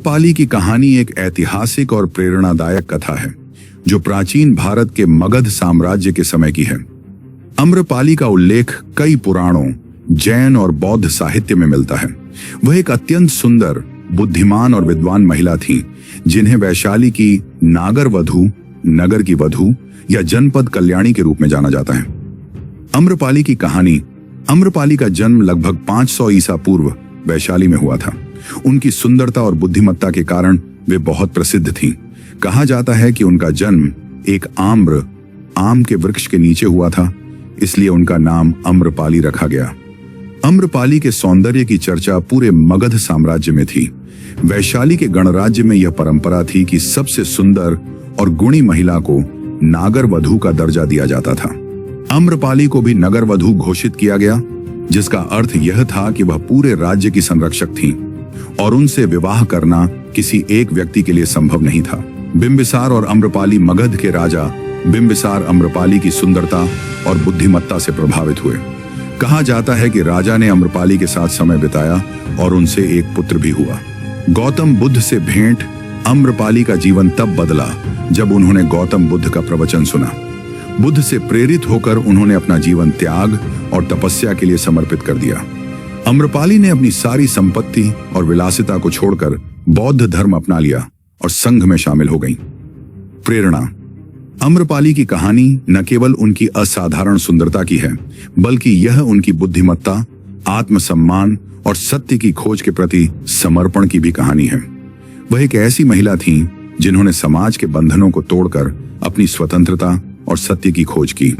आम्रपाली की कहानी एक ऐतिहासिक और प्रेरणादायक कथा है जो प्राचीन भारत के मगध साम्राज्य के समय की है। आम्रपाली का उल्लेख कई पुराणों, जैन और बौद्ध साहित्य में मिलता है। वह एक अत्यंत सुंदर, बुद्धिमान और विद्वान महिला थी जिन्हें वैशाली की नागर वधू, नगर की वधू या जनपद कल्याणी के रूप में जाना जाता है। आम्रपाली की कहानी। आम्रपाली का जन्म लगभग 500 ईसा पूर्व वैशाली में हुआ था। उनकी सुंदरता और बुद्धिमत्ता के कारण वे बहुत प्रसिद्ध थीं। कहा जाता है कि उनका जन्म एक आम के वृक्ष के नीचे हुआ था, इसलिए उनका नाम आम्रपाली रखा गया। आम्रपाली के सौंदर्य की चर्चा पूरे मगध साम्राज्य में थी। वैशाली के गणराज्य में यह परंपरा थी कि सबसे सुंदर और गुणी महिला को नागर वधू का दर्जा दिया जाता था। आम्रपाली को भी नगर वधू घोषित किया गया, जिसका अर्थ यह था कि वह पूरे राज्य की संरक्षक थीं और उनसे विवाह करना किसी एक व्यक्ति के लिए संभव नहीं था। बिंबिसार और आम्रपाली मगध के राजा बिंबिसार आम्रपाली की सुंदरता और बुद्धिमत्ता से प्रभावित हुए। कहा जाता है कि राजा ने आम्रपाली के साथ समय बिताया और उनसे एक पुत्र भी हुआ। गौतम बुद्ध से भेंट। आम्रपाली का जीवन तब बदला जब उन्होंने गौतम बुद्ध का प्रवचन सुना। बुद्ध से प्रेरित होकर उन्होंने अपना जीवन त्याग और तपस्या के लिए समर्पित कर दिया। आम्रपाली ने अपनी सारी संपत्ति और विलासिता को छोड़कर बौद्ध धर्म अपना लिया और संघ में शामिल हो गईं। प्रेरणा। आम्रपाली की कहानी न केवल उनकी असाधारण सुंदरता की है, बल्कि यह उनकी बुद्धिमत्ता, आत्मसम्मान और सत्य की खोज के प्रति समर्पण की भी कहानी है। वह एक ऐसी महिला थीं जिन्होंने समाज के बंधनों को तोड़कर अपनी स्वतंत्रता और सत्य की खोज की।